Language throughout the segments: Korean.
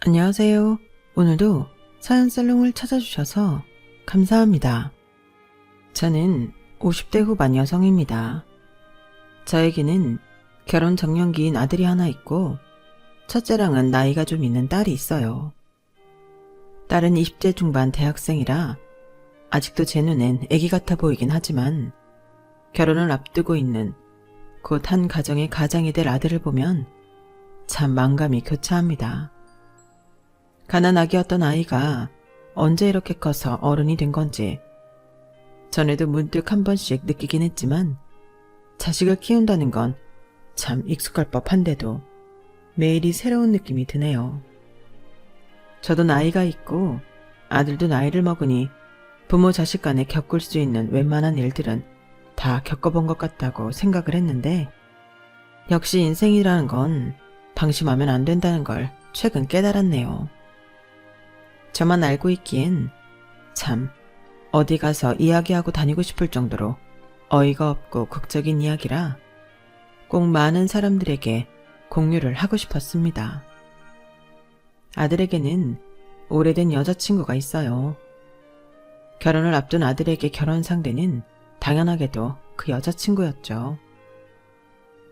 안녕하세요. 오늘도 사연살롱을 찾아주셔서 감사합니다. 저는 50대 후반 여성입니다. 저에게는 결혼 적령기인 아들이 하나 있고 첫째랑은 나이가 좀 있는 딸이 있어요. 딸은 20대 중반 대학생이라 아직도 제 눈엔 애기 같아 보이긴 하지만 결혼을 앞두고 있는 곧 한 가정의 가장이 될 아들을 보면 참 만감이 교차합니다. 가난아기였던 아이가 언제 이렇게 커서 어른이 된 건지 전에도 문득 한 번씩 느끼긴 했지만 자식을 키운다는 건 참 익숙할 법한데도 매일이 새로운 느낌이 드네요. 저도 나이가 있고 아들도 나이를 먹으니 부모 자식 간에 겪을 수 있는 웬만한 일들은 다 겪어본 것 같다고 생각을 했는데 역시 인생이라는 건 방심하면 안 된다는 걸 최근 깨달았네요. 저만 알고 있기엔 참 어디 가서 이야기하고 다니고 싶을 정도로 어이가 없고 극적인 이야기라 꼭 많은 사람들에게 공유를 하고 싶었습니다. 아들에게는 오래된 여자친구가 있어요. 결혼을 앞둔 아들에게 결혼 상대는 당연하게도 그 여자친구였죠.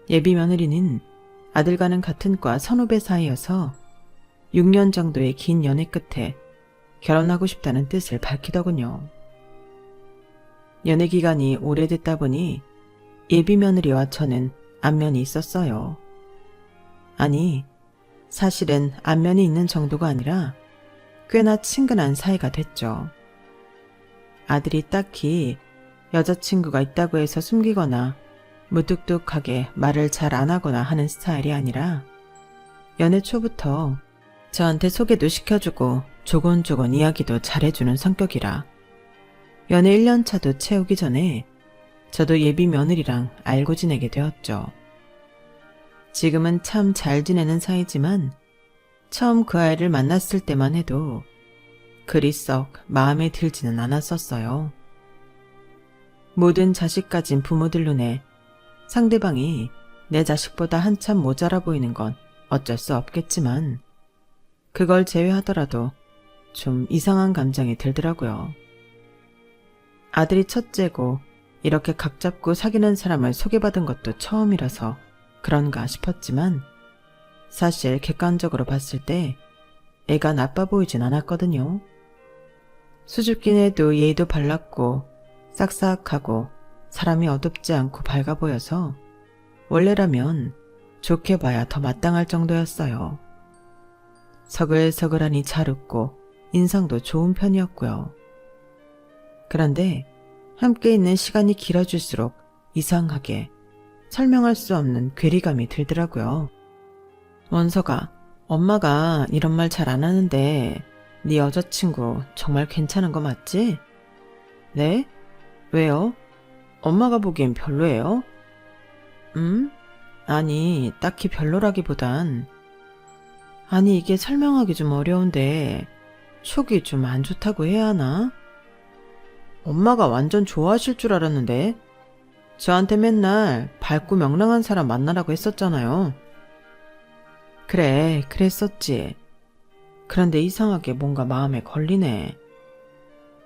예비 며느리는 아들과는 같은 과 선후배 사이여서 6년 정도의 긴 연애 끝에 결혼하고 싶다는 뜻을 밝히더군요. 연애 기간이 오래됐다 보니 예비 며느리와 저는 안면이 있었어요. 아니, 사실은 안면이 있는 정도가 아니라 꽤나 친근한 사이가 됐죠. 아들이 딱히 여자친구가 있다고 해서 숨기거나 무뚝뚝하게 말을 잘 안 하거나 하는 스타일이 아니라 연애 초부터 저한테 소개도 시켜주고 조곤조곤 이야기도 잘해주는 성격이라 연애 1년 차도 채우기 전에 저도 예비 며느리랑 알고 지내게 되었죠. 지금은 참 잘 지내는 사이지만 처음 그 아이를 만났을 때만 해도 그리 썩 마음에 들지는 않았었어요. 모든 자식 가진 부모들 눈에 상대방이 내 자식보다 한참 모자라 보이는 건 어쩔 수 없겠지만 그걸 제외하더라도 좀 이상한 감정이 들더라고요. 아들이 첫째고 이렇게 각 잡고 사귀는 사람을 소개받은 것도 처음이라서 그런가 싶었지만 사실 객관적으로 봤을 때 애가 나빠 보이진 않았거든요. 수줍긴 해도 예의도 발랐고 싹싹하고 사람이 어둡지 않고 밝아 보여서 원래라면 좋게 봐야 더 마땅할 정도였어요. 서글서글하니 잘 웃고 인상도 좋은 편이었고요. 그런데 함께 있는 시간이 길어질수록 이상하게 설명할 수 없는 괴리감이 들더라고요. 원서가 엄마가 이런 말 잘 안 하는데 네 여자친구 정말 괜찮은 거 맞지? 네? 왜요? 엄마가 보기엔 별로예요? 아니 딱히 별로라기보단 아니 이게 설명하기 좀 어려운데 촉이 좀 안 좋다고 해야 하나? 엄마가 완전 좋아하실 줄 알았는데 저한테 맨날 밝고 명랑한 사람 만나라고 했었잖아요. 그래, 그랬었지. 그런데 이상하게 뭔가 마음에 걸리네.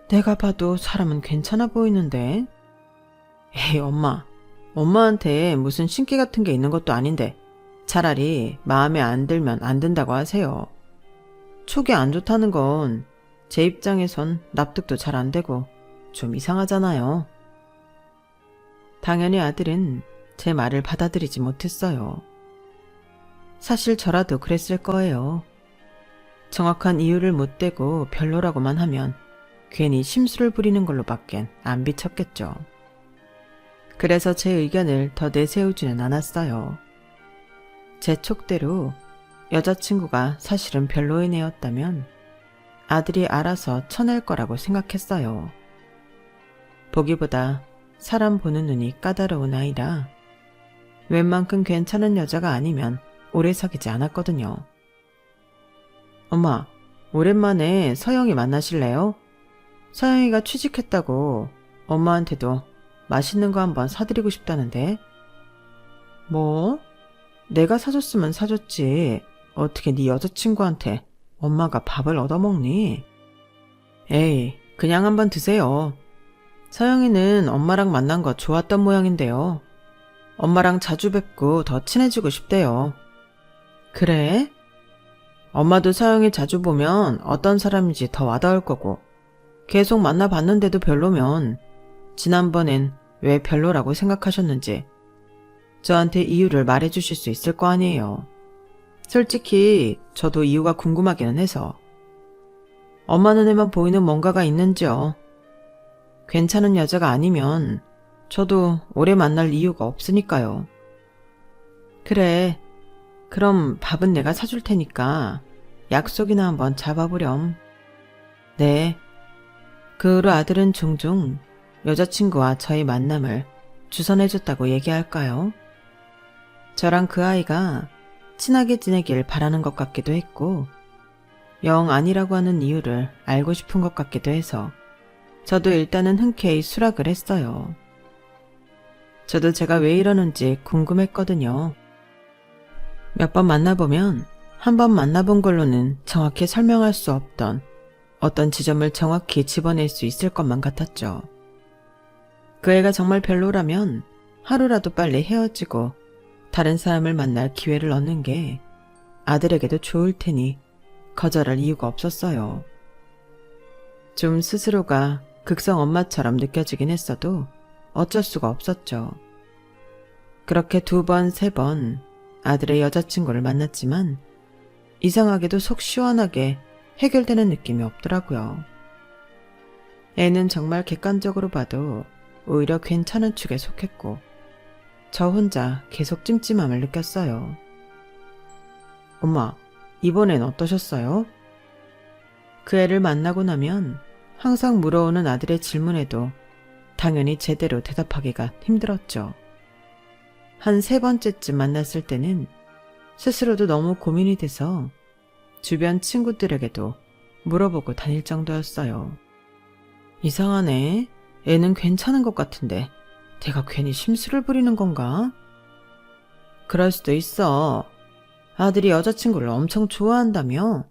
내가 봐도 사람은 괜찮아 보이는데. 에이 엄마한테 무슨 신기 같은 게 있는 것도 아닌데 차라리 마음에 안 들면 안 든다고 하세요. 촉이 안 좋다는 건 제 입장에선 납득도 잘 안 되고 좀 이상하잖아요. 당연히 아들은 제 말을 받아들이지 못했어요. 사실 저라도 그랬을 거예요. 정확한 이유를 못 대고 별로라고만 하면 괜히 심술을 부리는 걸로 밖엔 안 비쳤겠죠. 그래서 제 의견을 더 내세우지는 않았어요. 제 촉대로 여자친구가 사실은 별로인 애였다면 아들이 알아서 쳐낼 거라고 생각했어요. 보기보다 사람 보는 눈이 까다로운 아이라 웬만큼 괜찮은 여자가 아니면 오래 사귀지 않았거든요. 엄마, 오랜만에 서영이 만나실래요? 서영이가 취직했다고 엄마한테도 맛있는 거 한번 사드리고 싶다는데. 뭐? 내가 사줬으면 사줬지. 어떻게 네 여자친구한테 엄마가 밥을 얻어먹니? 에이, 그냥 한번 드세요. 서영이는 엄마랑 만난 거 좋았던 모양인데요. 엄마랑 자주 뵙고 더 친해지고 싶대요. 그래? 엄마도 서영이 자주 보면 어떤 사람인지 더 와닿을 거고, 계속 만나봤는데도 별로면 지난번엔 왜 별로라고 생각하셨는지 저한테 이유를 말해주실 수 있을 거 아니에요. 솔직히 저도 이유가 궁금하기는 해서. 엄마 눈에만 보이는 뭔가가 있는지요. 괜찮은 여자가 아니면 저도 오래 만날 이유가 없으니까요. 그래, 그럼 밥은 내가 사줄 테니까 약속이나 한번 잡아보렴. 네. 그 후로 아들은 종종 여자친구와 저의 만남을 주선해줬다고 얘기할까요? 저랑 그 아이가 친하게 지내길 바라는 것 같기도 했고, 영 아니라고 하는 이유를 알고 싶은 것 같기도 해서 저도 일단은 흔쾌히 수락을 했어요. 저도 제가 왜 이러는지 궁금했거든요. 몇 번 만나보면 한 번 만나본 걸로는 정확히 설명할 수 없던 어떤 지점을 정확히 집어낼 수 있을 것만 같았죠. 그 애가 정말 별로라면 하루라도 빨리 헤어지고 다른 사람을 만날 기회를 얻는 게 아들에게도 좋을 테니 거절할 이유가 없었어요. 좀 스스로가 극성 엄마처럼 느껴지긴 했어도 어쩔 수가 없었죠. 그렇게 2번, 3번 아들의 여자친구를 만났지만 이상하게도 속 시원하게 해결되는 느낌이 없더라고요. 애는 정말 객관적으로 봐도 오히려 괜찮은 축에 속했고 저 혼자 계속 찜찜함을 느꼈어요. 엄마, 이번엔 어떠셨어요? 그 애를 만나고 나면 항상 물어오는 아들의 질문에도 당연히 제대로 대답하기가 힘들었죠. 한 3번째쯤 만났을 때는 스스로도 너무 고민이 돼서 주변 친구들에게도 물어보고 다닐 정도였어요. 이상하네. 애는 괜찮은 것 같은데 내가 괜히 심술을 부리는 건가? 그럴 수도 있어. 아들이 여자친구를 엄청 좋아한다며?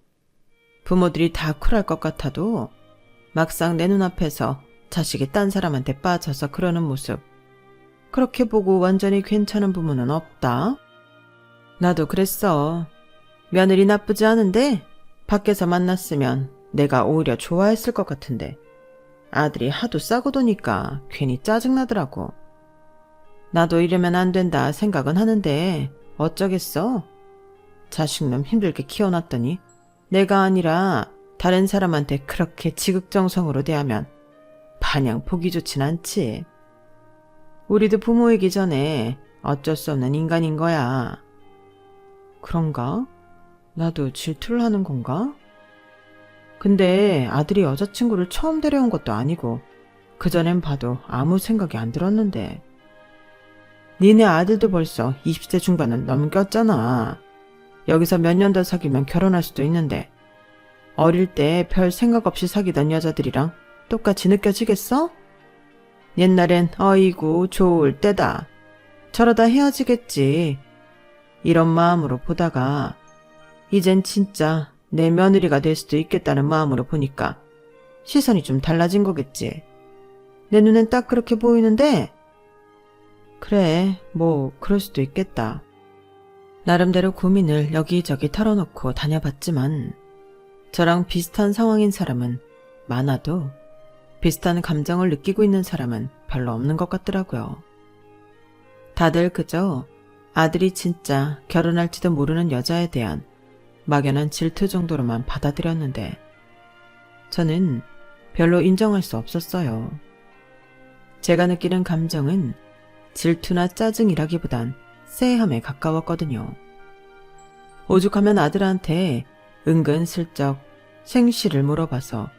부모들이 다 쿨할 것 같아도 막상 내 눈앞에서 자식이 딴 사람한테 빠져서 그러는 모습 그렇게 보고 완전히 괜찮은 부모는 없다. 나도 그랬어. 며느리 나쁘지 않은데 밖에서 만났으면 내가 오히려 좋아했을 것 같은데 아들이 하도 싸고 도니까 괜히 짜증나더라고. 나도 이러면 안 된다 생각은 하는데 어쩌겠어. 자식놈 힘들게 키워놨더니 내가 아니라 다른 사람한테 그렇게 지극정성으로 대하면 마냥 보기 좋진 않지. 우리도 부모이기 전에 어쩔 수 없는 인간인 거야. 그런가? 나도 질투를 하는 건가? 근데 아들이 여자친구를 처음 데려온 것도 아니고 그전엔 봐도 아무 생각이 안 들었는데. 니네 아들도 벌써 20세 중반은 넘겼잖아. 여기서 몇 년 더 사귀면 결혼할 수도 있는데 어릴 때 별 생각 없이 사귀던 여자들이랑 똑같이 느껴지겠어? 옛날엔 어이구 좋을 때다. 저러다 헤어지겠지. 이런 마음으로 보다가 이젠 진짜 내 며느리가 될 수도 있겠다는 마음으로 보니까 시선이 좀 달라진 거겠지. 내 눈엔 딱 그렇게 보이는데? 그래, 뭐 그럴 수도 있겠다. 나름대로 고민을 여기저기 털어놓고 다녀봤지만 저랑 비슷한 상황인 사람은 많아도 비슷한 감정을 느끼고 있는 사람은 별로 없는 것 같더라고요. 다들 그저 아들이 진짜 결혼할지도 모르는 여자에 대한 막연한 질투 정도로만 받아들였는데 저는 별로 인정할 수 없었어요. 제가 느끼는 감정은 질투나 짜증이라기보단 쎄함에 가까웠거든요. 오죽하면 아들한테 은근슬쩍 생시를 물어봐서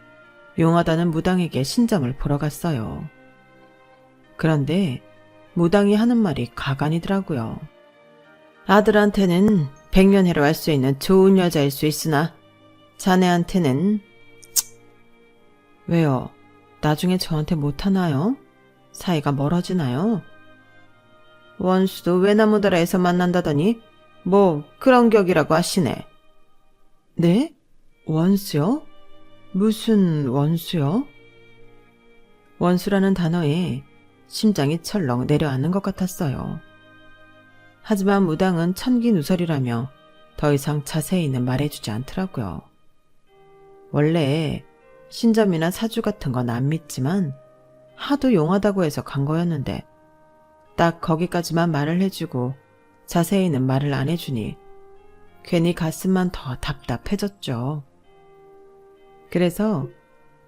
용하다는 무당에게 신점을 보러 갔어요. 그런데 무당이 하는 말이 가관이더라고요. 아들한테는 백년해로 할 수 있는 좋은 여자일 수 있으나 자네한테는 왜요? 나중에 저한테 못하나요? 사이가 멀어지나요? 원수도 외나무다라에서 만난다더니 뭐 그런 격이라고 하시네. 네? 원수요? 무슨 원수요? 원수라는 단어에 심장이 철렁 내려앉는 것 같았어요. 하지만 무당은 천기누설이라며 더 이상 자세히는 말해주지 않더라고요. 원래 신점이나 사주 같은 건 안 믿지만 하도 용하다고 해서 간 거였는데 딱 거기까지만 말을 해주고 자세히는 말을 안 해주니 괜히 가슴만 더 답답해졌죠. 그래서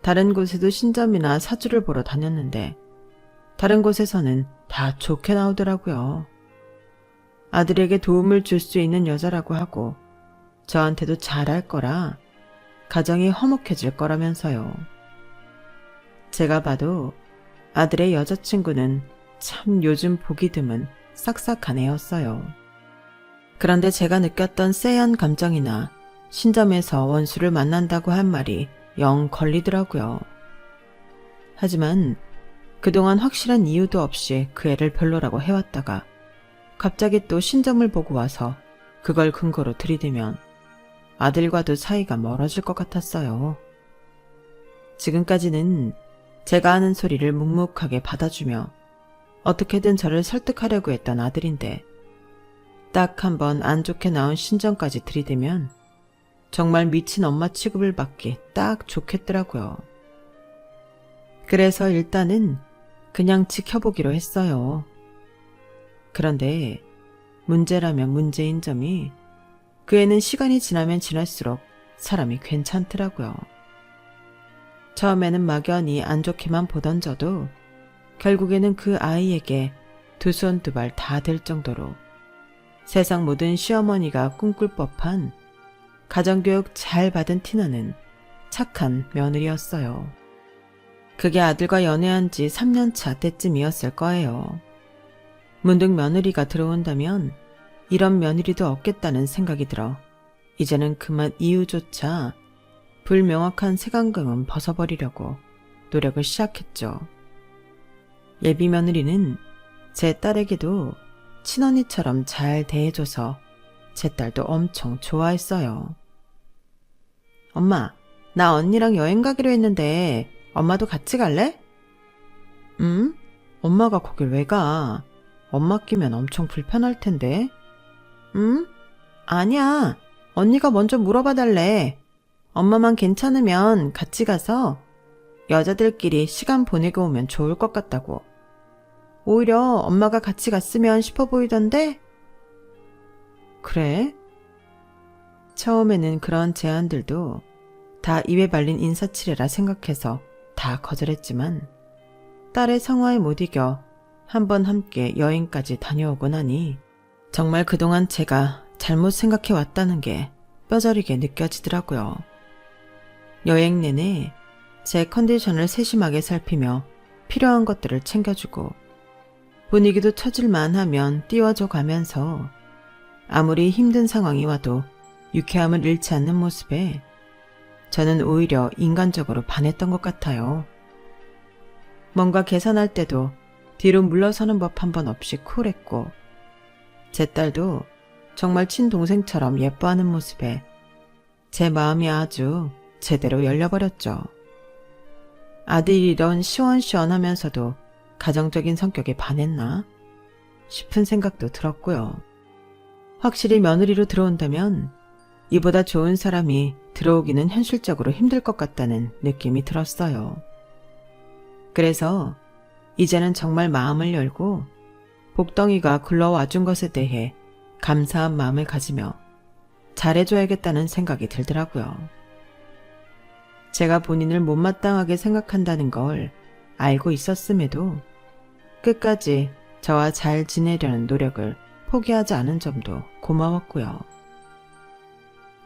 다른 곳에도 신점이나 사주를 보러 다녔는데 다른 곳에서는 다 좋게 나오더라고요. 아들에게 도움을 줄 수 있는 여자라고 하고 저한테도 잘할 거라 가정이 화목해질 거라면서요. 제가 봐도 아들의 여자친구는 참 요즘 보기 드문 싹싹한 애였어요. 그런데 제가 느꼈던 쎄한 감정이나 신점에서 원수를 만난다고 한 말이 영 걸리더라고요. 하지만 그동안 확실한 이유도 없이 그 애를 별로라고 해왔다가 갑자기 또 신점을 보고 와서 그걸 근거로 들이대면 아들과도 사이가 멀어질 것 같았어요. 지금까지는 제가 하는 소리를 묵묵하게 받아주며 어떻게든 저를 설득하려고 했던 아들인데 딱 한 번 안 좋게 나온 신점까지 들이대면 정말 미친 엄마 취급을 받기 딱 좋겠더라고요. 그래서 일단은 그냥 지켜보기로 했어요. 그런데 문제라면 문제인 점이 그 애는 시간이 지나면 지날수록 사람이 괜찮더라고요. 처음에는 막연히 안 좋게만 보던 저도 결국에는 그 아이에게 두 손 두 발 다 될 정도로 세상 모든 시어머니가 꿈꿀 법한 가정교육 잘 받은 티나는 착한 며느리였어요. 그게 아들과 연애한 지 3년차 때쯤이었을 거예요. 문득 며느리가 들어온다면 이런 며느리도 없겠다는 생각이 들어 이제는 그만 이유조차 불명확한 색안경은 벗어버리려고 노력을 시작했죠. 예비 며느리는 제 딸에게도 친언니처럼 잘 대해줘서 제 딸도 엄청 좋아했어요. 엄마, 나 언니랑 여행 가기로 했는데 엄마도 같이 갈래? 응? 엄마가 거길 왜 가? 엄마 끼면 엄청 불편할 텐데. 응? 아니야. 언니가 먼저 물어봐 달래. 엄마만 괜찮으면 같이 가서 여자들끼리 시간 보내고 오면 좋을 것 같다고. 오히려 엄마가 같이 갔으면 싶어 보이던데? 그래? 처음에는 그런 제안들도 다 입에 발린 인사치레라 생각해서 다 거절했지만 딸의 성화에 못 이겨 한번 함께 여행까지 다녀오고 나니 정말 그동안 제가 잘못 생각해 왔다는 게 뼈저리게 느껴지더라고요. 여행 내내 제 컨디션을 세심하게 살피며 필요한 것들을 챙겨주고 분위기도 처질만 하면 띄워줘 가면서 아무리 힘든 상황이 와도 유쾌함을 잃지 않는 모습에 저는 오히려 인간적으로 반했던 것 같아요. 뭔가 계산할 때도 뒤로 물러서는 법 한 번 없이 쿨했고 제 딸도 정말 친동생처럼 예뻐하는 모습에 제 마음이 아주 제대로 열려버렸죠. 아들이 이런 시원시원하면서도 가정적인 성격에 반했나 싶은 생각도 들었고요. 확실히 며느리로 들어온다면 이보다 좋은 사람이 들어오기는 현실적으로 힘들 것 같다는 느낌이 들었어요. 그래서 이제는 정말 마음을 열고 복덩이가 굴러와준 것에 대해 감사한 마음을 가지며 잘해줘야겠다는 생각이 들더라고요. 제가 본인을 못마땅하게 생각한다는 걸 알고 있었음에도 끝까지 저와 잘 지내려는 노력을 포기하지 않은 점도 고마웠고요.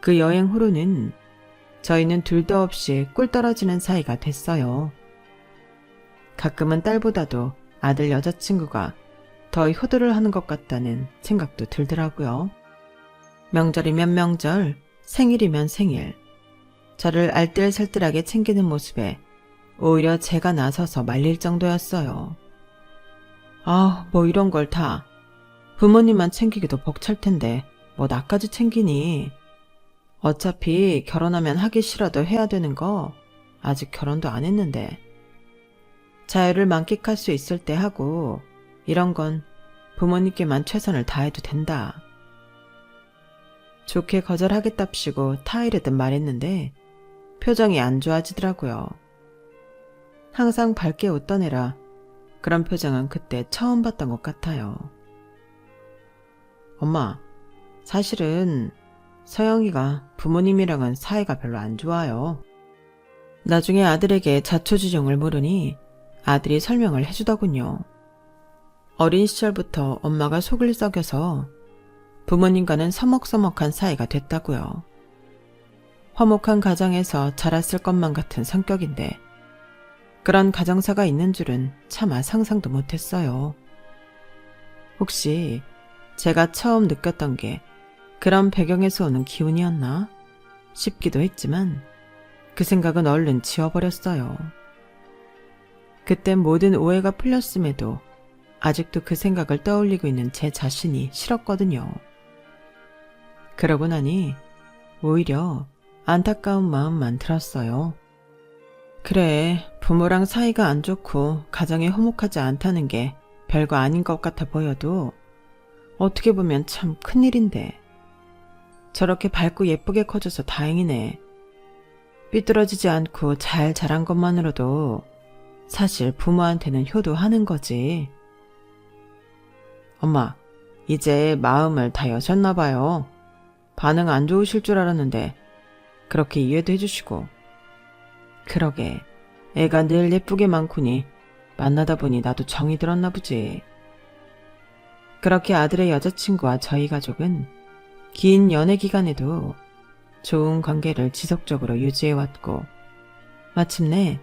그 여행 후로는 저희는 둘도 없이 꿀 떨어지는 사이가 됐어요. 가끔은 딸보다도 아들 여자친구가 더 효도를 하는 것 같다는 생각도 들더라고요. 명절이면 명절, 생일이면 생일, 저를 알뜰살뜰하게 챙기는 모습에 오히려 제가 나서서 말릴 정도였어요. 뭐 이런 걸 다 부모님만 챙기기도 벅찰 텐데 뭐 나까지 챙기니? 어차피 결혼하면 하기 싫어도 해야 되는 거 아직 결혼도 안 했는데. 자유를 만끽할 수 있을 때 하고 이런 건 부모님께만 최선을 다해도 된다. 좋게 거절하겠답시고 타이르듯 말했는데 표정이 안 좋아지더라고요. 항상 밝게 웃던 애라 그런 표정은 그때 처음 봤던 것 같아요. 엄마, 사실은 서영이가 부모님이랑은 사이가 별로 안 좋아요. 나중에 아들에게 자초지종을 물으니 아들이 설명을 해주더군요. 어린 시절부터 엄마가 속을 썩여서 부모님과는 서먹서먹한 사이가 됐다고요. 화목한 가정에서 자랐을 것만 같은 성격인데 그런 가정사가 있는 줄은 차마 상상도 못했어요. 혹시 제가 처음 느꼈던 게 그런 배경에서 오는 기운이었나 싶기도 했지만 그 생각은 얼른 지워버렸어요. 그때 모든 오해가 풀렸음에도 아직도 그 생각을 떠올리고 있는 제 자신이 싫었거든요. 그러고 나니 오히려 안타까운 마음만 들었어요. 그래, 부모랑 사이가 안 좋고 가정이 화목하지 않다는 게 별거 아닌 것 같아 보여도 어떻게 보면 참 큰일인데 저렇게 밝고 예쁘게 커져서 다행이네. 삐뚤어지지 않고 잘 자란 것만으로도 사실 부모한테는 효도하는 거지. 엄마, 이제 마음을 다 여셨나 봐요. 반응 안 좋으실 줄 알았는데 그렇게 이해도 해주시고. 그러게, 애가 늘 예쁘게 많구니 만나다 보니 나도 정이 들었나 보지. 그렇게 아들의 여자친구와 저희 가족은 긴 연애 기간에도 좋은 관계를 지속적으로 유지해왔고 마침내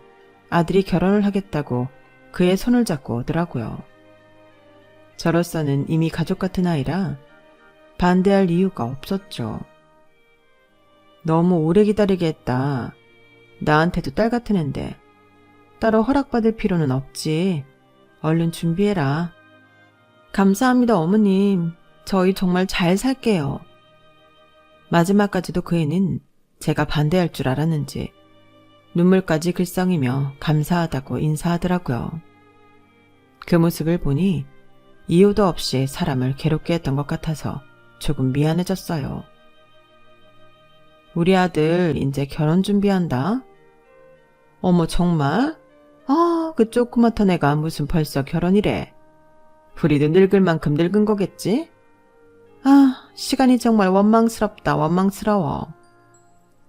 아들이 결혼을 하겠다고 그의 손을 잡고 오더라고요. 저로서는 이미 가족 같은 아이라 반대할 이유가 없었죠. 너무 오래 기다리게 했다. 나한테도 딸 같은 앤데 따로 허락받을 필요는 없지. 얼른 준비해라. 감사합니다, 어머님. 저희 정말 잘 살게요. 마지막까지도 그 애는 제가 반대할 줄 알았는지 눈물까지 글썽이며 감사하다고 인사하더라고요. 그 모습을 보니 이유도 없이 사람을 괴롭게 했던 것 같아서 조금 미안해졌어요. 우리 아들 이제 결혼 준비한다. 어머, 정말? 아, 그 조그맣던 애가 무슨 벌써 결혼이래. 우리도 늙을 만큼 늙은 거겠지? 아, 시간이 정말 원망스럽다, 원망스러워.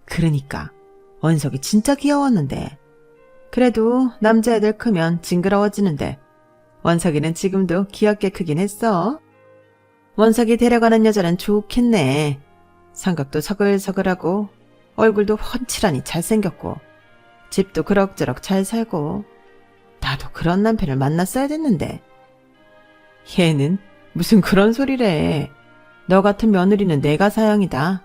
그러니까 원석이 진짜 귀여웠는데. 그래도 남자애들 크면 징그러워지는데 원석이는 지금도 귀엽게 크긴 했어. 원석이 데려가는 여자는 좋겠네. 성격도 서글서글하고 얼굴도 훤칠하니 잘생겼고 집도 그럭저럭 잘 살고. 나도 그런 남편을 만났어야 됐는데. 얘는 무슨 그런 소리래. 너 같은 며느리는 내가 사양이다.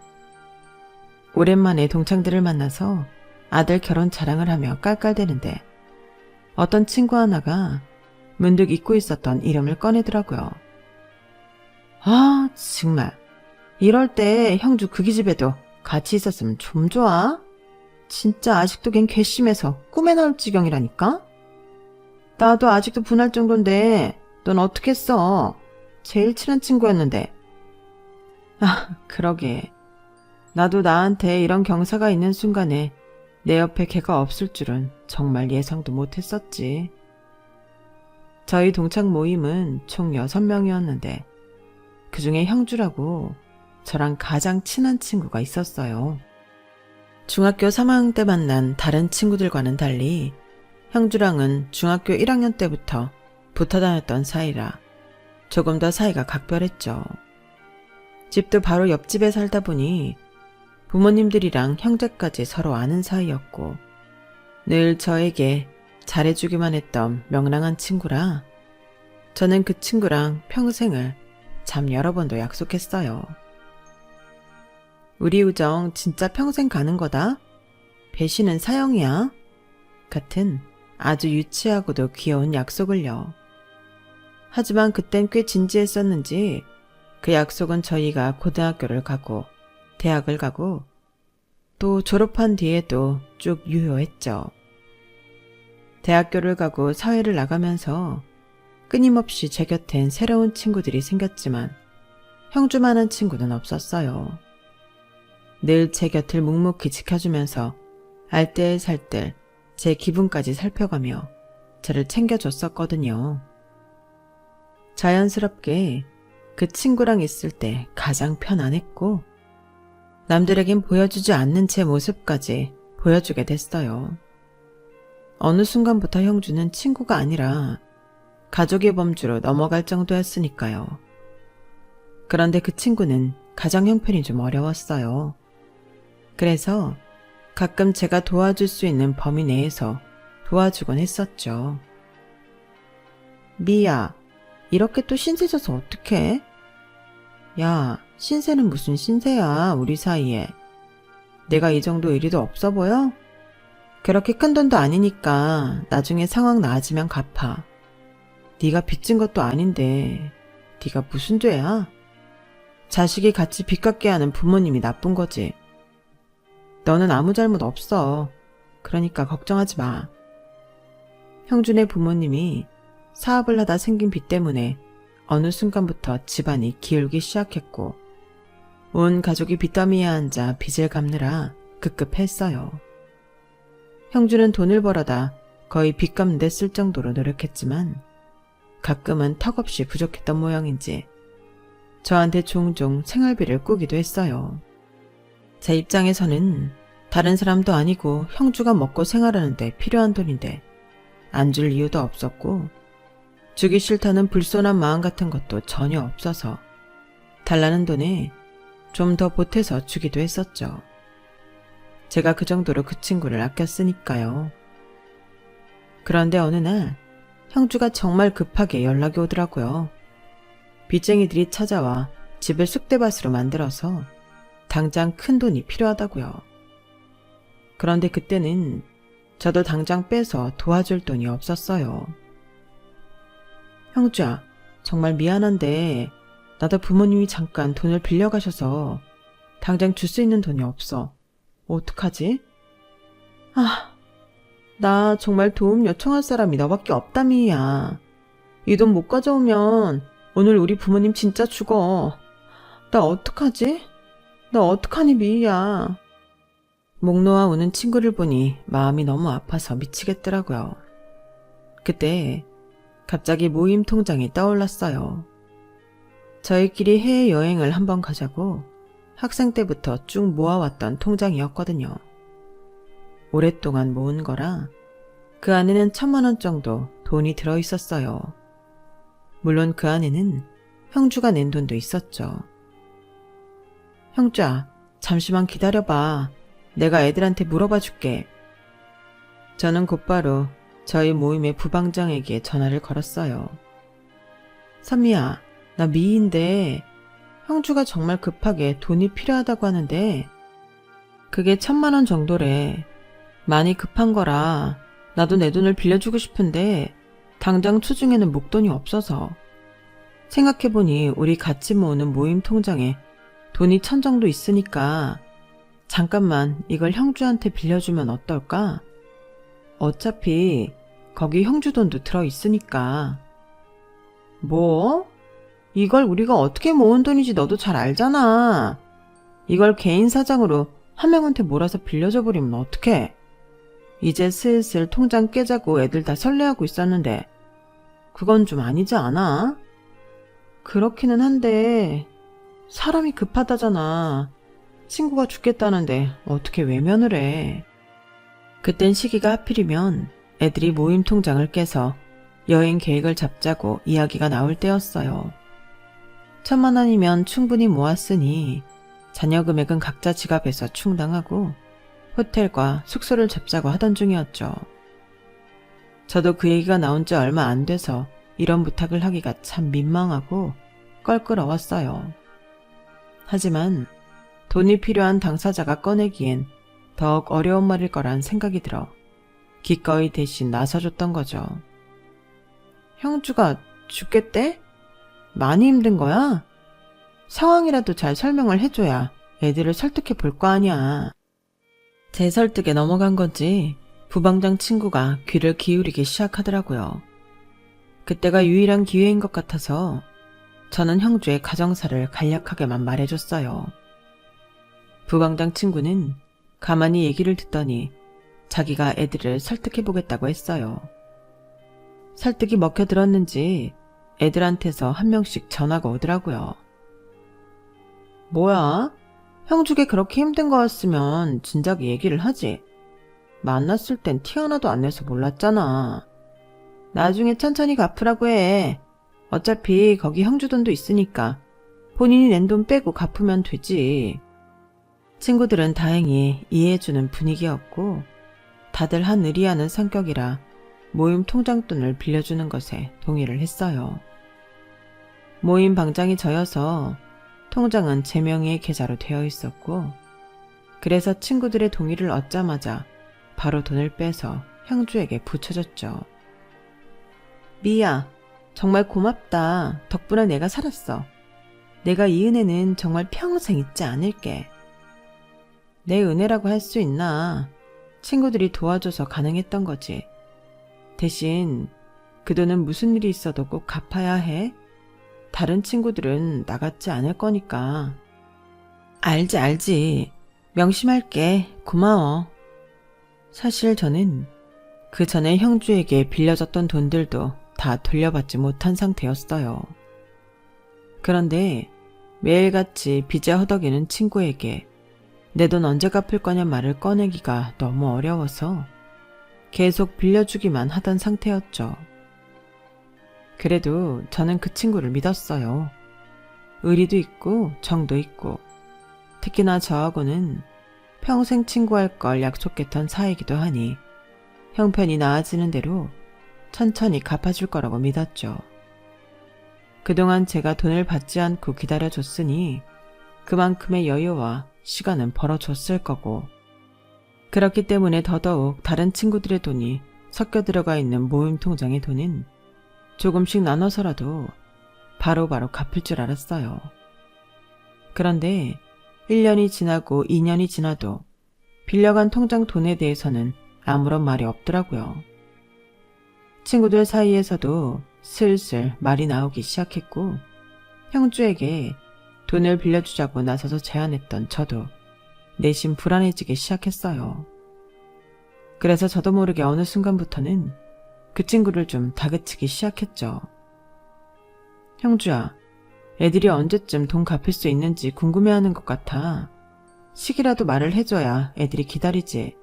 오랜만에 동창들을 만나서 아들 결혼 자랑을 하며 깔깔대는데 어떤 친구 하나가 문득 잊고 있었던 이름을 꺼내더라고요. 아, 정말. 이럴 때 형주 그기 집에도 같이 있었으면 좀 좋아. 진짜 아직도 걘 괘씸해서 꿈에 나올 지경이라니까? 나도 아직도 분할 정도인데 넌 어떻겠어? 제일 친한 친구였는데. 아, 그러게. 나도 나한테 이런 경사가 있는 순간에 내 옆에 걔가 없을 줄은 정말 예상도 못했었지. 저희 동창 모임은 총 6명이었는데 그중에 형주라고 저랑 가장 친한 친구가 있었어요. 중학교 3학년 때 만난 다른 친구들과는 달리 형주랑은 중학교 1학년 때부터 붙어 다녔던 사이라 조금 더 사이가 각별했죠. 집도 바로 옆집에 살다 보니 부모님들이랑 형제까지 서로 아는 사이였고 늘 저에게 잘해주기만 했던 명랑한 친구라 저는 그 친구랑 평생을 참 여러 번도 약속했어요. 우리 우정 진짜 평생 가는 거다. 배신은 사형이야. 같은 아주 유치하고도 귀여운 약속을요. 하지만 그땐 꽤 진지했었는지 그 약속은 저희가 고등학교를 가고 대학을 가고 또 졸업한 뒤에도 쭉 유효했죠. 대학교를 가고 사회를 나가면서 끊임없이 제 곁엔 새로운 친구들이 생겼지만 형주만한 친구는 없었어요. 늘 제 곁을 묵묵히 지켜주면서 알뜰살뜰 제 기분까지 살펴가며 저를 챙겨줬었거든요. 자연스럽게 그 친구랑 있을 때 가장 편안했고 남들에겐 보여주지 않는 제 모습까지 보여주게 됐어요. 어느 순간부터 형주는 친구가 아니라 가족의 범주로 넘어갈 정도였으니까요. 그런데 그 친구는 가정 형편이 좀 어려웠어요. 그래서 가끔 제가 도와줄 수 있는 범위 내에서 도와주곤 했었죠. 미야, 이렇게 또 신세 져서 어떡해? 야, 신세는 무슨 신세야, 우리 사이에. 내가 이 정도 의리도 없어 보여? 그렇게 큰 돈도 아니니까 나중에 상황 나아지면 갚아. 네가 빚진 것도 아닌데 네가 무슨 죄야? 자식이 같이 빚 갚게 하는 부모님이 나쁜 거지. 너는 아무 잘못 없어. 그러니까 걱정하지 마. 형준의 부모님이 사업을 하다 생긴 빚 때문에 어느 순간부터 집안이 기울기 시작했고 온 가족이 빚더미에 앉아 빚을 갚느라 급급했어요. 형준은 돈을 벌어다 거의 빚 갚는 데 쓸 정도로 노력했지만 가끔은 턱없이 부족했던 모양인지 저한테 종종 생활비를 꾸기도 했어요. 제 입장에서는 다른 사람도 아니고 형주가 먹고 생활하는데 필요한 돈인데 안 줄 이유도 없었고 주기 싫다는 불손한 마음 같은 것도 전혀 없어서 달라는 돈에 좀 더 보태서 주기도 했었죠. 제가 그 정도로 그 친구를 아꼈으니까요. 그런데 어느 날 형주가 정말 급하게 연락이 오더라고요. 빚쟁이들이 찾아와 집을 쑥대밭으로 만들어서 당장 큰 돈이 필요하다고요. 그런데 그때는 저도 당장 빼서 도와줄 돈이 없었어요. 형주야, 정말 미안한데 나도 부모님이 잠깐 돈을 빌려가셔서 당장 줄 수 있는 돈이 없어. 어떡하지? 나 정말 도움 요청할 사람이 너밖에 없다, 미희야. 이 돈 못 가져오면 오늘 우리 부모님 진짜 죽어. 나 어떡하지? 나 어떡하니, 미희야. 목 놓아 우는 친구를 보니 마음이 너무 아파서 미치겠더라고요. 그때 갑자기 모임 통장이 떠올랐어요. 저희끼리 해외여행을 한번 가자고 학생 때부터 쭉 모아왔던 통장이었거든요. 오랫동안 모은 거라 그 안에는 1,000만 원 정도 돈이 들어있었어요. 물론 그 안에는 형주가 낸 돈도 있었죠. 형주야, 잠시만 기다려봐. 내가 애들한테 물어봐 줄게. 저는 곧바로 저희 모임의 부방장에게 전화를 걸었어요. 선미야, 나 미희인데 형주가 정말 급하게 돈이 필요하다고 하는데 그게 1,000만 원 정도래. 많이 급한 거라 나도 내 돈을 빌려주고 싶은데 당장 초중에는 목돈이 없어서. 생각해보니 우리 같이 모으는 모임 통장에 돈이 1,000 정도 있으니까 잠깐만 이걸 형주한테 빌려주면 어떨까? 어차피 거기 형주 돈도 들어있으니까. 뭐? 이걸 우리가 어떻게 모은 돈인지 너도 잘 알잖아. 이걸 개인 사정으로 한 명한테 몰아서 빌려줘 버리면 어떡해? 이제 슬슬 통장 깨자고 애들 다 설레하고 있었는데 그건 좀 아니지 않아? 그렇기는 한데 사람이 급하다잖아. 친구가 죽겠다는데 어떻게 외면을 해. 그땐 시기가 하필이면 애들이 모임 통장을 깨서 여행 계획을 잡자고 이야기가 나올 때였어요. 1,000만 원이면 충분히 모았으니 자녀 금액은 각자 지갑에서 충당하고 호텔과 숙소를 잡자고 하던 중이었죠. 저도 그 얘기가 나온 지 얼마 안 돼서 이런 부탁을 하기가 참 민망하고 껄끄러웠어요. 하지만 돈이 필요한 당사자가 꺼내기엔 더욱 어려운 말일 거란 생각이 들어 기꺼이 대신 나서줬던 거죠. 형주가 죽겠대? 많이 힘든 거야? 상황이라도 잘 설명을 해줘야 애들을 설득해 볼 거 아니야. 제 설득에 넘어간 건지 부방장 친구가 귀를 기울이기 시작하더라고요. 그때가 유일한 기회인 것 같아서 저는 형주의 가정사를 간략하게만 말해줬어요. 부방장 친구는 가만히 얘기를 듣더니 자기가 애들을 설득해보겠다고 했어요. 설득이 먹혀들었는지 애들한테서 한 명씩 전화가 오더라고요. 뭐야? 형주게 그렇게 힘든 거였으면 진작 얘기를 하지. 만났을 땐 티 하나도 안 내서 몰랐잖아. 나중에 천천히 갚으라고 해. 어차피 거기 형주 돈도 있으니까 본인이 낸 돈 빼고 갚으면 되지. 친구들은 다행히 이해해주는 분위기였고 다들 한의리하는 성격이라 모임 통장돈을 빌려주는 것에 동의를 했어요. 모임 방장이 저여서 통장은 제 명의의 계좌로 되어 있었고 그래서 친구들의 동의를 얻자마자 바로 돈을 빼서 형주에게 붙여줬죠. 미야, 정말 고맙다. 덕분에 내가 살았어. 내가 이 은혜는 정말 평생 잊지 않을게. 내 은혜라고 할 수 있나? 친구들이 도와줘서 가능했던 거지. 대신 그 돈은 무슨 일이 있어도 꼭 갚아야 해. 다른 친구들은 나같지 않을 거니까. 알지. 명심할게. 고마워. 사실 저는 그 전에 형주에게 빌려줬던 돈들도 다 돌려받지 못한 상태였어요. 그런데 매일같이 빚에 허덕이는 친구에게 내 돈 언제 갚을 거냐 말을 꺼내기가 너무 어려워서 계속 빌려주기만 하던 상태였죠. 그래도 저는 그 친구를 믿었어요. 의리도 있고 정도 있고 특히나 저하고는 평생 친구할 걸 약속했던 사이이기도 하니 형편이 나아지는 대로 천천히 갚아줄 거라고 믿었죠. 그동안 제가 돈을 받지 않고 기다려줬으니 그만큼의 여유와 시간은 벌어줬을 거고 그렇기 때문에 더더욱 다른 친구들의 돈이 섞여 들어가 있는 모임 통장의 돈은 조금씩 나눠서라도 바로바로 갚을 줄 알았어요. 그런데 1년이 지나고 2년이 지나도 빌려간 통장 돈에 대해서는 아무런 말이 없더라고요. 친구들 사이에서도 슬슬 말이 나오기 시작했고 형주에게 돈을 빌려주자고 나서서 제안했던 저도 내심 불안해지기 시작했어요. 그래서 저도 모르게 어느 순간부터는 그 친구를 좀 다그치기 시작했죠. 형주야, 애들이 언제쯤 돈 갚을 수 있는지 궁금해하는 것 같아. 시기라도 말을 해줘야 애들이 기다리지.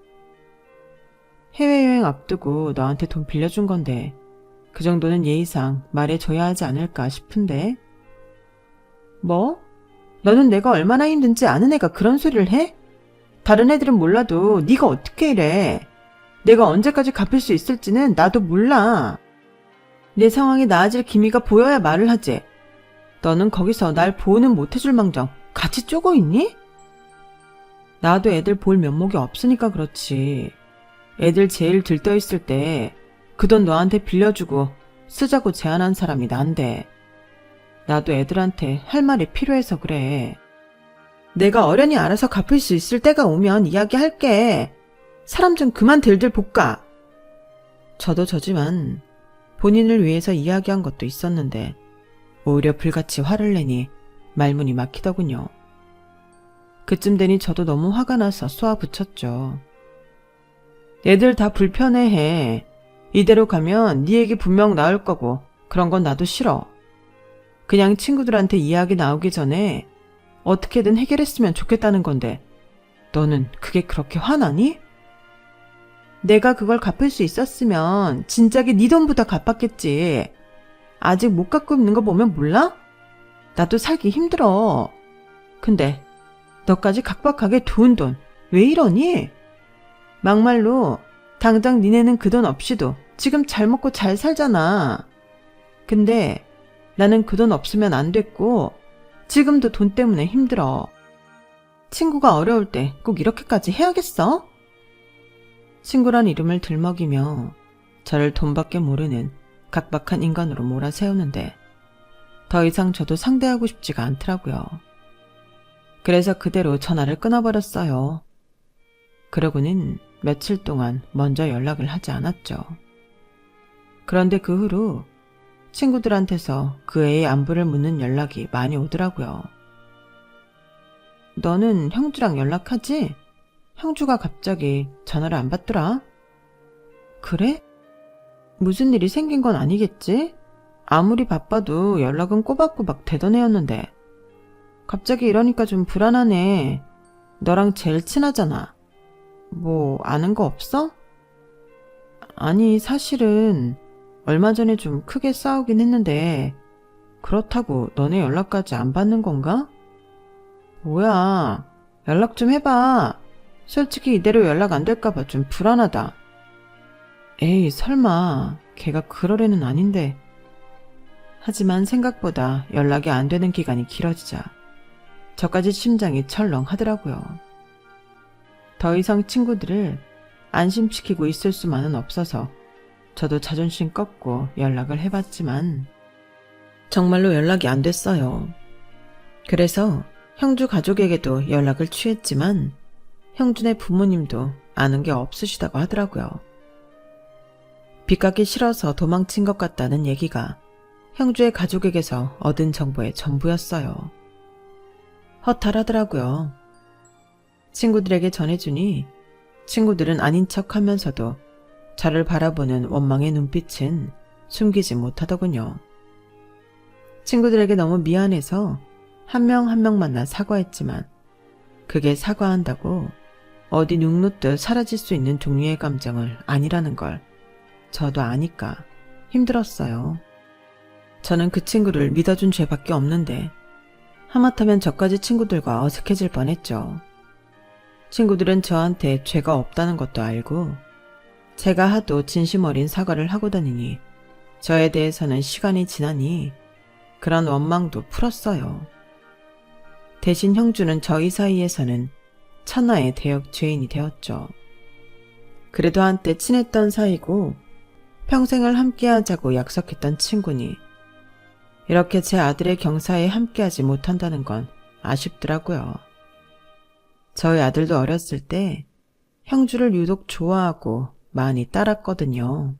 해외여행 앞두고 너한테 돈 빌려준 건데 그 정도는 예의상 말해줘야 하지 않을까 싶은데. 뭐? 너는 내가 얼마나 힘든지 아는 애가 그런 소리를 해? 다른 애들은 몰라도 네가 어떻게 이래. 내가 언제까지 갚을 수 있을지는 나도 몰라. 내 상황이 나아질 기미가 보여야 말을 하지. 너는 거기서 날 보호는 못해줄 망정 같이 쪼고 있니? 나도 애들 볼 면목이 없으니까 그렇지. 애들 제일 들떠있을 때 그 돈 너한테 빌려주고 쓰자고 제안한 사람이 난데 나도 애들한테 할 말이 필요해서 그래. 내가 어련히 알아서 갚을 수 있을 때가 오면 이야기할게. 사람 좀 그만 들들 볶아. 저도 저지만 본인을 위해서 이야기한 것도 있었는데 오히려 불같이 화를 내니 말문이 막히더군요. 그쯤 되니 저도 너무 화가 나서 쏘아붙였죠. 애들 다 불편해해. 이대로 가면 네 얘기 분명 나올 거고 그런 건 나도 싫어. 그냥 친구들한테 이야기 나오기 전에 어떻게든 해결했으면 좋겠다는 건데 너는 그게 그렇게 화나니? 내가 그걸 갚을 수 있었으면 진작에 네 돈보다 갚았겠지. 아직 못 갚고 있는 거 보면 몰라? 나도 살기 힘들어. 근데 너까지 각박하게 두은 돈 왜 이러니? 막말로 당장 니네는 그 돈 없이도 지금 잘 먹고 잘 살잖아. 근데 나는 그 돈 없으면 안 됐고 지금도 돈 때문에 힘들어. 친구가 어려울 때 꼭 이렇게까지 해야겠어? 친구란 이름을 들먹이며 저를 돈밖에 모르는 각박한 인간으로 몰아세우는데 더 이상 저도 상대하고 싶지가 않더라고요. 그래서 그대로 전화를 끊어버렸어요. 그러고는 며칠 동안 먼저 연락을 하지 않았죠. 그런데 그 후로 친구들한테서 그 애의 안부를 묻는 연락이 많이 오더라고요. 너는 형주랑 연락하지? 형주가 갑자기 전화를 안 받더라. 그래? 무슨 일이 생긴 건 아니겠지? 아무리 바빠도 연락은 꼬박꼬박 되던 애였는데. 갑자기 이러니까 좀 불안하네. 너랑 제일 친하잖아. 뭐 아는 거 없어? 아니, 사실은 얼마 전에 좀 크게 싸우긴 했는데 그렇다고 너네 연락까지 안 받는 건가? 뭐야, 연락 좀 해봐. 솔직히 이대로 연락 안 될까봐 좀 불안하다. 에이, 설마 걔가 그럴 애는 아닌데. 하지만 생각보다 연락이 안 되는 기간이 길어지자 저까지 심장이 철렁하더라고요. 더 이상 친구들을 안심시키고 있을 수만은 없어서 저도 자존심 꺾고 연락을 해봤지만 정말로 연락이 안 됐어요. 그래서 형주 가족에게도 연락을 취했지만 형준의 부모님도 아는 게 없으시다고 하더라고요. 빚 갚기 싫어서 도망친 것 같다는 얘기가 형주의 가족에게서 얻은 정보의 전부였어요. 허탈하더라고요. 친구들에게 전해주니 친구들은 아닌 척 하면서도 저를 바라보는 원망의 눈빛은 숨기지 못하더군요. 친구들에게 너무 미안해서 한 명 한 명 만나 사과했지만 그게 사과한다고 어디 눅눅듯 사라질 수 있는 종류의 감정을 아니라는 걸 저도 아니까 힘들었어요. 저는 그 친구를 믿어준 죄밖에 없는데 하마터면 저까지 친구들과 어색해질 뻔했죠. 친구들은 저한테 죄가 없다는 것도 알고 제가 하도 진심 어린 사과를 하고 다니니 저에 대해서는 시간이 지나니 그런 원망도 풀었어요. 대신 형주는 저희 사이에서는 천하의 대역 죄인이 되었죠. 그래도 한때 친했던 사이고 평생을 함께하자고 약속했던 친구니 이렇게 제 아들의 경사에 함께하지 못한다는 건 아쉽더라고요. 저희 아들도 어렸을 때 형주를 유독 좋아하고 많이 따랐거든요.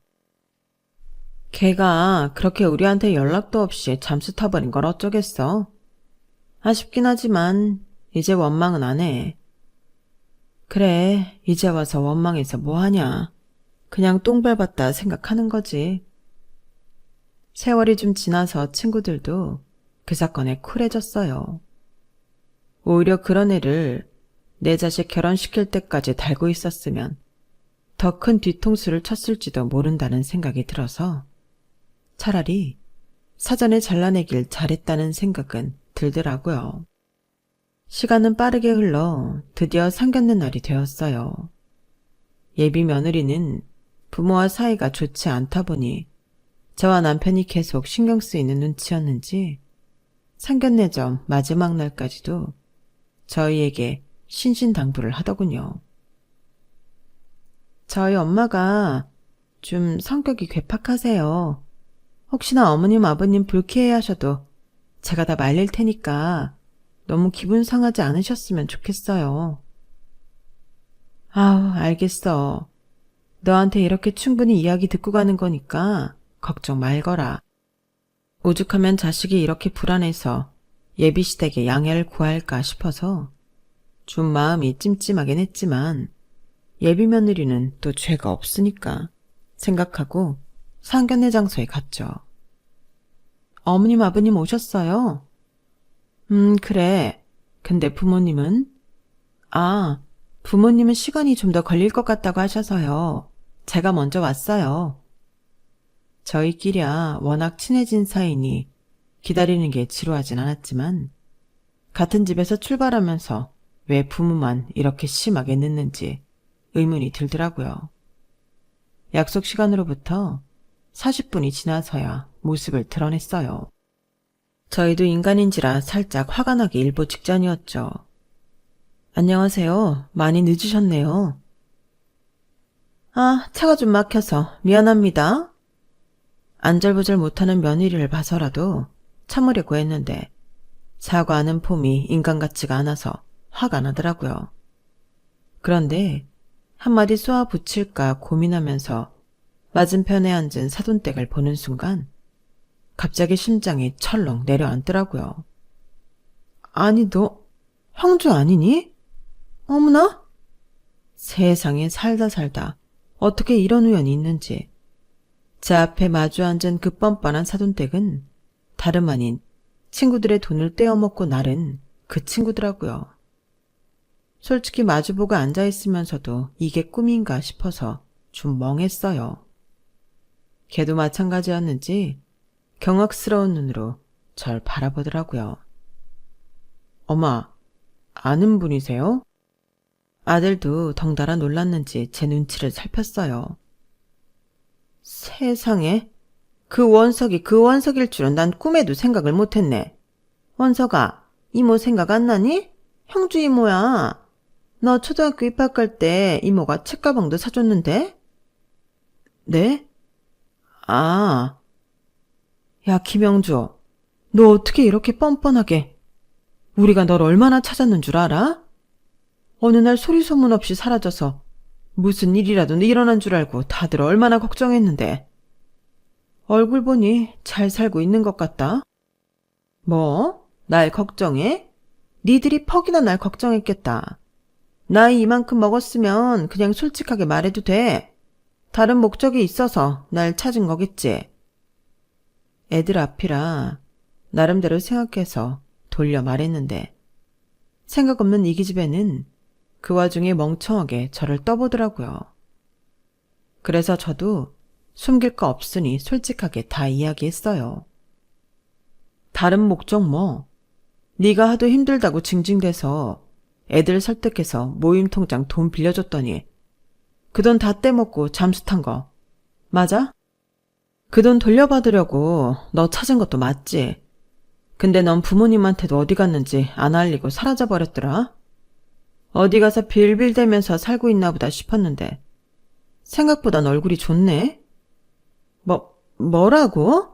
걔가 그렇게 우리한테 연락도 없이 잠수 타버린 걸 어쩌겠어. 아쉽긴 하지만 이제 원망은 안 해. 그래, 이제 와서 원망해서 뭐하냐. 그냥 똥 밟았다 생각하는 거지. 세월이 좀 지나서 친구들도 그 사건에 쿨해졌어요. 오히려 그런 애를 내 자식 결혼시킬 때까지 달고 있었으면 더 큰 뒤통수를 쳤을지도 모른다는 생각이 들어서 차라리 사전에 잘라내길 잘했다는 생각은 들더라고요. 시간은 빠르게 흘러 드디어 상견례 날이 되었어요. 예비 며느리는 부모와 사이가 좋지 않다 보니 저와 남편이 계속 신경 쓰이는 눈치였는지 상견례 전 마지막 날까지도 저희에게 신신당부를 하더군요. 저희 엄마가 좀 성격이 괴팍하세요. 혹시나 어머님 아버님 불쾌해하셔도 제가 다 말릴 테니까 너무 기분 상하지 않으셨으면 좋겠어요. 아우, 알겠어. 너한테 이렇게 충분히 이야기 듣고 가는 거니까 걱정 말거라. 오죽하면 자식이 이렇게 불안해서 예비시댁에 양해를 구할까 싶어서 좀 마음이 찜찜하긴 했지만 예비 며느리는 또 죄가 없으니까 생각하고 상견례 장소에 갔죠. 어머님 아버님 오셨어요? 그래. 근데 부모님은? 아, 부모님은 시간이 좀 더 걸릴 것 같다고 하셔서요. 제가 먼저 왔어요. 저희끼리야 워낙 친해진 사이니 기다리는 게 지루하진 않았지만 같은 집에서 출발하면서 왜 부모만 이렇게 심하게 늦는지 의문이 들더라고요. 약속 시간으로부터 40분이 지나서야 모습을 드러냈어요. 저희도 인간인지라 살짝 화가 나기 일보 직전이었죠. 안녕하세요. 많이 늦으셨네요. 아, 차가 좀 막혀서 미안합니다. 안절부절 못하는 며느리를 봐서라도 참으려고 했는데 사과하는 폼이 인간 같지가 않아서 화가 나더라고요. 그런데 한마디 쏘아 붙일까 고민하면서 맞은편에 앉은 사돈댁을 보는 순간 갑자기 심장이 철렁 내려앉더라고요. 아니, 너 형주 아니니? 어머나? 세상에, 살다 살다 어떻게 이런 우연이 있는지. 제 앞에 마주 앉은 그 뻔뻔한 사돈댁은 다름 아닌 친구들의 돈을 떼어먹고 나른 그 친구더라고요. 솔직히 마주보고 앉아있으면서도 이게 꿈인가 싶어서 좀 멍했어요. 걔도 마찬가지였는지 경악스러운 눈으로 절 바라보더라고요. 엄마, 아는 분이세요? 아들도 덩달아 놀랐는지 제 눈치를 살폈어요. 세상에, 그 원석일 줄은 난 꿈에도 생각을 못했네. 원석아, 이모 생각 안 나니? 형주 이모야. 너 초등학교 입학할 때 이모가 책가방도 사줬는데? 네? 아. 야, 김영주, 너 어떻게 이렇게 뻔뻔하게. 우리가 널 얼마나 찾았는 줄 알아? 어느 날 소리 소문 없이 사라져서 무슨 일이라도 일어난 줄 알고 다들 얼마나 걱정했는데. 얼굴 보니 잘 살고 있는 것 같다. 뭐? 날 걱정해? 니들이 퍽이나 날 걱정했겠다. 나이 이만큼 먹었으면 그냥 솔직하게 말해도 돼. 다른 목적이 있어서 날 찾은 거겠지. 애들 앞이라 나름대로 생각해서 돌려 말했는데 생각 없는 이 기집애는 그 와중에 멍청하게 저를 떠보더라고요. 그래서 저도 숨길 거 없으니 솔직하게 다 이야기했어요. 다른 목적 뭐? 네가 하도 힘들다고 징징대서 애들 설득해서 모임 통장 돈 빌려줬더니 그 돈 다 떼먹고 잠수 탄 거 맞아? 그 돈 돌려받으려고 너 찾은 것도 맞지? 근데 넌 부모님한테도 어디 갔는지 안 알리고 사라져버렸더라? 어디 가서 빌빌대면서 살고 있나 보다 싶었는데 생각보단 얼굴이 좋네? 뭐라고?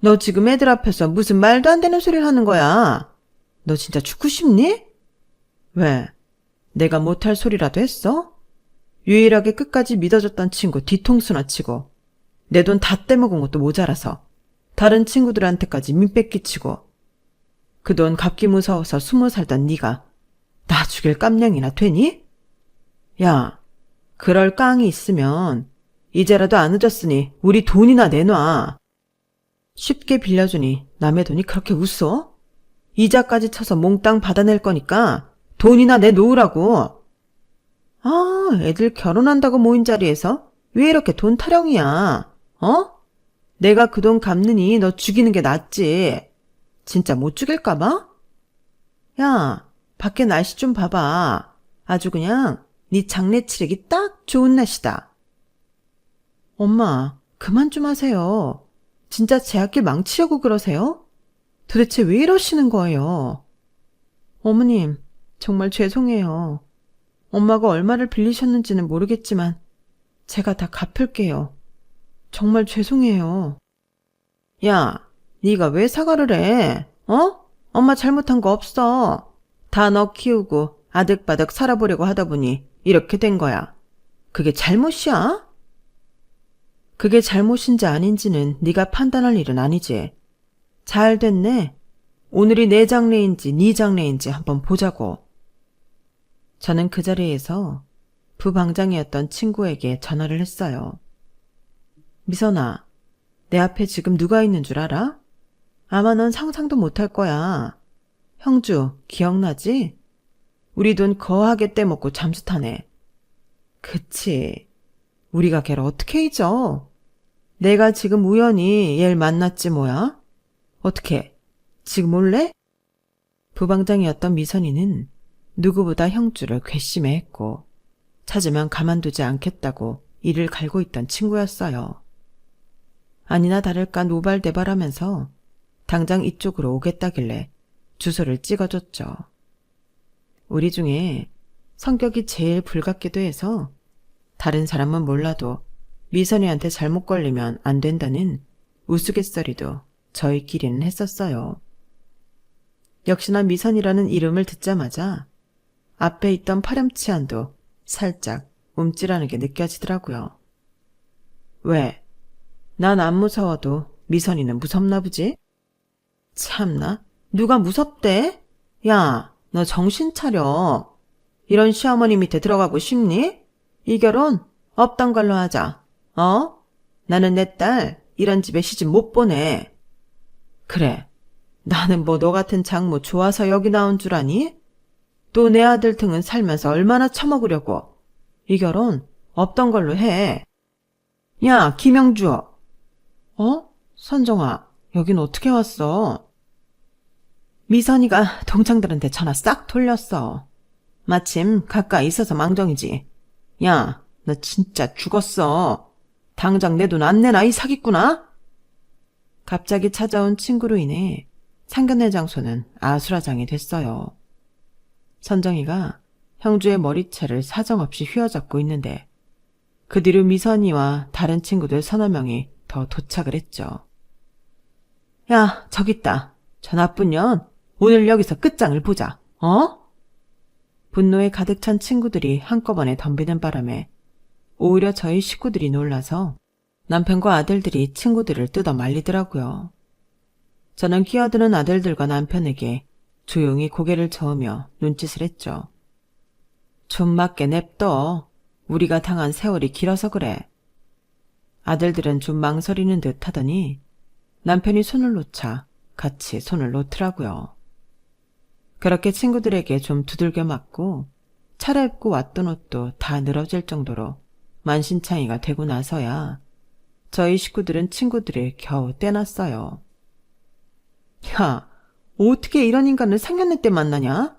너 지금 애들 앞에서 무슨 말도 안 되는 소리를 하는 거야? 너 진짜 죽고 싶니? 왜? 내가 못할 소리라도 했어? 유일하게 끝까지 믿어줬던 친구 뒤통수나 치고 내 돈 다 떼먹은 것도 모자라서 다른 친구들한테까지 민폐 끼치고 그 돈 갚기 무서워서 숨어 살던 네가 나 죽일 깜냥이나 되니? 야, 그럴 깡이 있으면 이제라도 안 늦었으니 우리 돈이나 내놔. 쉽게 빌려주니 남의 돈이 그렇게 웃어? 이자까지 쳐서 몽땅 받아낼 거니까 돈이나 내놓으라고. 아, 애들 결혼한다고 모인 자리에서 왜 이렇게 돈 타령이야? 어? 내가 그 돈 갚느니 너 죽이는 게 낫지. 진짜 못 죽일까 봐? 야, 밖에 날씨 좀 봐봐. 아주 그냥 네 장례 치르기 딱 좋은 날씨다. 엄마, 그만 좀 하세요. 진짜 제 학길 망치려고 그러세요? 도대체 왜 이러시는 거예요? 어머님, 정말 죄송해요. 엄마가 얼마를 빌리셨는지는 모르겠지만 제가 다 갚을게요. 정말 죄송해요. 야, 네가 왜 사과를 해? 어? 엄마 잘못한 거 없어. 다 너 키우고 아득바득 살아보려고 하다 보니 이렇게 된 거야. 그게 잘못이야? 그게 잘못인지 아닌지는 네가 판단할 일은 아니지. 잘 됐네. 오늘이 내 장례인지 네 장례인지 한번 보자고. 저는 그 자리에서 부방장이었던 친구에게 전화를 했어요. 미선아, 내 앞에 지금 누가 있는 줄 알아? 아마 넌 상상도 못할 거야. 형주, 기억나지? 우리 돈 거하게 떼먹고 잠수 타네. 그치. 우리가 걔를 어떻게 잊어? 내가 지금 우연히 얘를 만났지 뭐야? 어떻게, 지금 몰래? 부방장이었던 미선이는 누구보다 형주를 괘씸해했고 찾으면 가만두지 않겠다고 이를 갈고 있던 친구였어요. 아니나 다를까 노발대발하면서 당장 이쪽으로 오겠다길래 주소를 찍어줬죠. 우리 중에 성격이 제일 불같기도 해서 다른 사람은 몰라도 미선이한테 잘못 걸리면 안 된다는 우스갯소리도 저희끼리는 했었어요. 역시나 미선이라는 이름을 듣자마자 앞에 있던 파렴치한도 살짝 움찔하는 게 느껴지더라고요. 왜? 난 안 무서워도 미선이는 무섭나 보지? 참나, 누가 무섭대? 야, 너 정신 차려. 이런 시어머니 밑에 들어가고 싶니? 이 결혼 없던 걸로 하자. 어? 나는 내 딸 이런 집에 시집 못 보내. 그래, 나는 뭐 너 같은 장모 좋아서 여기 나온 줄 아니? 또 내 아들 등은 살면서 얼마나 처먹으려고. 이 결혼 없던 걸로 해. 야, 김영주. 선정아, 여긴 어떻게 왔어? 미선이가 동창들한테 전화 싹 돌렸어. 마침 가까이 있어서 망정이지. 야, 너 진짜 죽었어. 당장 내 돈 안 내나 이 사기꾼아? 갑자기 찾아온 친구로 인해 상견례 장소는 아수라장이 됐어요. 선정이가 형주의 머리채를 사정없이 휘어잡고 있는데 그 뒤로 미선이와 다른 친구들 서너 명이 더 도착을 했죠. 야, 저기 있다. 저 나쁜 년 오늘 여기서 끝장을 보자. 분노에 가득 찬 친구들이 한꺼번에 덤비는 바람에 오히려 저희 식구들이 놀라서 남편과 아들들이 친구들을 뜯어 말리더라고요. 저는 끼어드는 아들들과 남편에게 조용히 고개를 저으며 눈짓을 했죠. 좀 맞게 냅둬. 우리가 당한 세월이 길어서 그래. 아들들은 좀 망설이는 듯 하더니 남편이 손을 놓자 같이 손을 놓더라고요. 그렇게 친구들에게 좀 두들겨 맞고 차려입고 왔던 옷도 다 늘어질 정도로 만신창이가 되고 나서야 저희 식구들은 친구들을 겨우 떼놨어요. 야, 어떻게 이런 인간을 상견례 때 만나냐?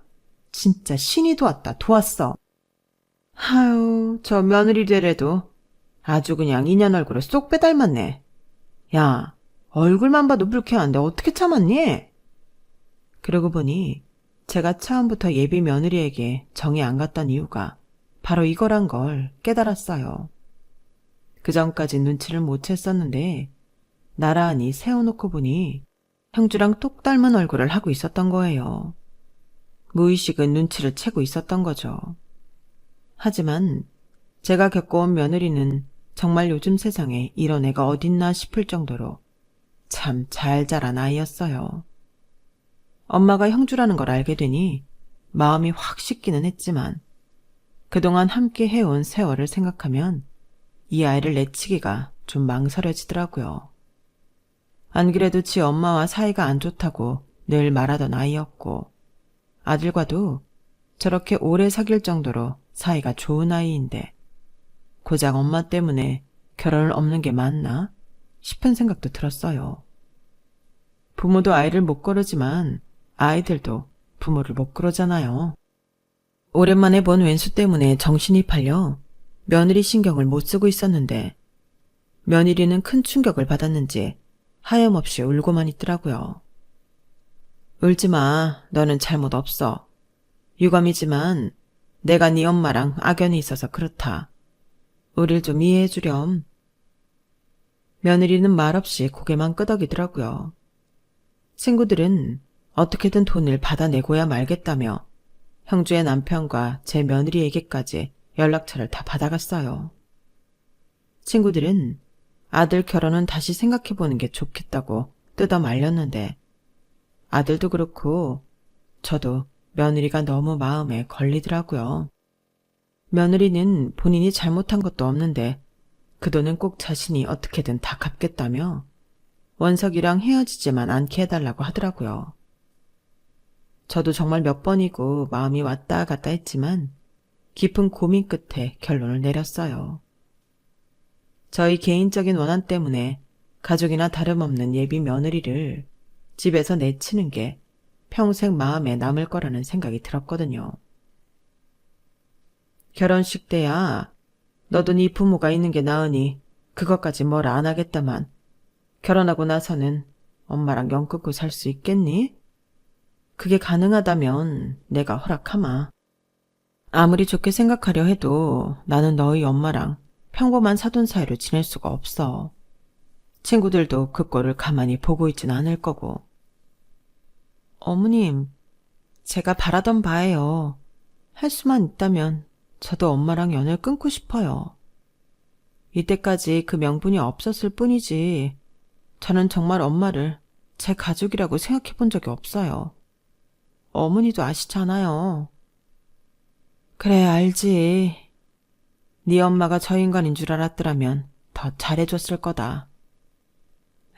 진짜 신이 도왔어. 아유, 저 며느리 되래도 아주 그냥 인연 얼굴을 쏙 빼닮았네. 야, 얼굴만 봐도 불쾌한데 어떻게 참았니? 그러고 보니 제가 처음부터 예비 며느리에게 정이 안 갔던 이유가 바로 이거란 걸 깨달았어요. 그전까지 눈치를 못 챘었는데 나란히 세워놓고 보니 형주랑 똑 닮은 얼굴을 하고 있었던 거예요. 무의식은 눈치를 채고 있었던 거죠. 하지만 제가 겪어온 며느리는 정말 요즘 세상에 이런 애가 어딨나 싶을 정도로 참 잘 자란 아이였어요. 엄마가 형주라는 걸 알게 되니 마음이 확 식기는 했지만 그동안 함께 해온 세월을 생각하면 이 아이를 내치기가 좀 망설여지더라고요. 안 그래도 지 엄마와 사이가 안 좋다고 늘 말하던 아이였고 아들과도 저렇게 오래 사귈 정도로 사이가 좋은 아이인데 고작 엄마 때문에 결혼을 없는 게 맞나 싶은 생각도 들었어요. 부모도 아이를 못 거르지만 아이들도 부모를 못 그러잖아요. 오랜만에 본 왼수 때문에 정신이 팔려 며느리 신경을 못 쓰고 있었는데 며느리는 큰 충격을 받았는지 하염없이 울고만 있더라고요. 울지 마. 너는 잘못 없어. 유감이지만 내가 네 엄마랑 악연이 있어서 그렇다. 우릴 좀 이해해 주렴. 며느리는 말없이 고개만 끄덕이더라고요. 친구들은 어떻게든 돈을 받아내고야 말겠다며 형주의 남편과 제 며느리에게까지 연락처를 다 받아갔어요. 친구들은 아들 결혼은 다시 생각해보는 게 좋겠다고 뜯어 말렸는데 아들도 그렇고 저도 며느리가 너무 마음에 걸리더라고요. 며느리는 본인이 잘못한 것도 없는데 그 돈은 꼭 자신이 어떻게든 다 갚겠다며 원석이랑 헤어지지만 않게 해달라고 하더라고요. 저도 정말 몇 번이고 마음이 왔다 갔다 했지만 깊은 고민 끝에 결론을 내렸어요. 저희 개인적인 원한 때문에 가족이나 다름없는 예비 며느리를 집에서 내치는 게 평생 마음에 남을 거라는 생각이 들었거든요. 결혼식 때야 너도 네 부모가 있는 게 나으니 그것까지 뭘 안 하겠다만 결혼하고 나서는 엄마랑 연 끊고 살 수 있겠니? 그게 가능하다면 내가 허락하마. 아무리 좋게 생각하려 해도 나는 너희 엄마랑 평범한 사돈 사이로 지낼 수가 없어. 친구들도 그 꼴을 가만히 보고 있진 않을 거고. 어머님, 제가 바라던 바예요. 할 수만 있다면 저도 엄마랑 연을 끊고 싶어요. 이때까지 그 명분이 없었을 뿐이지 저는 정말 엄마를 제 가족이라고 생각해 본 적이 없어요. 어머니도 아시잖아요. 그래, 알지. 네 엄마가 저 인간인 줄 알았더라면 더 잘해줬을 거다.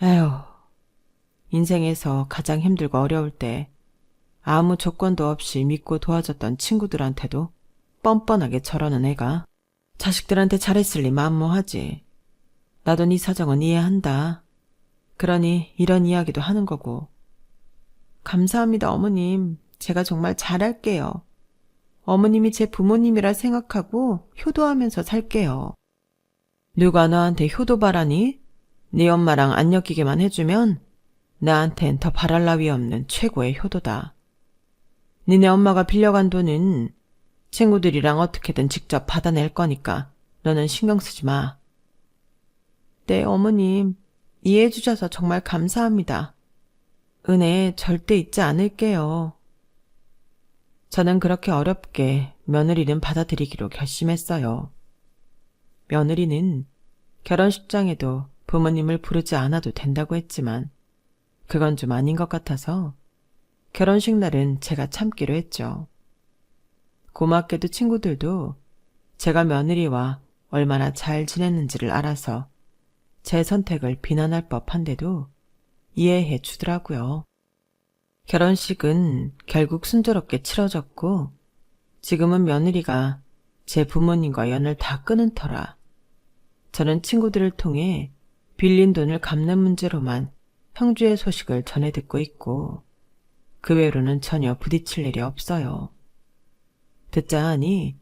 에휴, 인생에서 가장 힘들고 어려울 때 아무 조건도 없이 믿고 도와줬던 친구들한테도 뻔뻔하게 저러는 애가 자식들한테 잘했을 리 만무하지. 나도 네 사정은 이해한다. 그러니 이런 이야기도 하는 거고. 감사합니다, 어머님. 제가 정말 잘할게요. 어머님이 제 부모님이라 생각하고 효도하면서 살게요. 누가 너한테 효도 바라니? 네 엄마랑 안 엮이게만 해주면 나한텐 더 바랄 나위 없는 최고의 효도다. 니네 엄마가 빌려간 돈은 친구들이랑 어떻게든 직접 받아낼 거니까 너는 신경 쓰지 마. 네, 어머님. 이해해 주셔서 정말 감사합니다. 은혜 절대 잊지 않을게요. 저는 그렇게 어렵게 며느리는 받아들이기로 결심했어요. 며느리는 결혼식장에도 부모님을 부르지 않아도 된다고 했지만 그건 좀 아닌 것 같아서 결혼식 날은 제가 참기로 했죠. 고맙게도 친구들도 제가 며느리와 얼마나 잘 지냈는지를 알아서 제 선택을 비난할 법한데도 이해해 주더라고요. 결혼식은 결국 순조롭게 치러졌고 지금은 며느리가 제 부모님과 연을 다 끊은 터라 저는 친구들을 통해 빌린 돈을 갚는 문제로만 형주의 소식을 전해 듣고 있고 그 외로는 전혀 부딪힐 일이 없어요. 듣자 하니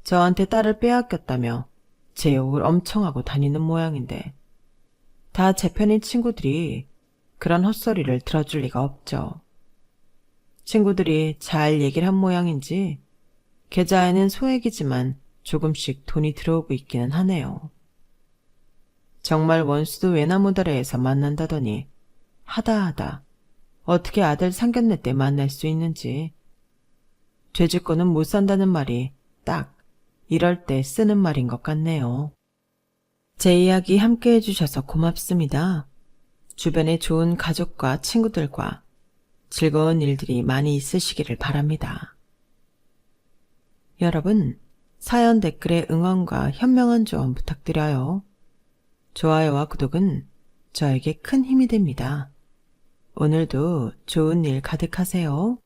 저한테 딸을 빼앗겼다며 제 욕을 엄청 하고 다니는 모양인데 다 제 편인 친구들이 그런 헛소리를 들어줄 리가 없죠. 친구들이 잘 얘기를 한 모양인지 계좌에는 소액이지만 조금씩 돈이 들어오고 있기는 하네요. 정말 원수도 외나무다리에서 만난다더니 하다하다 어떻게 아들 상견례 때 만날 수 있는지 죄짓고는 못 산다는 말이 딱 이럴 때 쓰는 말인 것 같네요. 제 이야기 함께 해주셔서 고맙습니다. 주변에 좋은 가족과 친구들과 즐거운 일들이 많이 있으시기를 바랍니다. 여러분, 사연 댓글에 응원과 현명한 조언 부탁드려요. 좋아요와 구독은 저에게 큰 힘이 됩니다. 오늘도 좋은 일 가득하세요.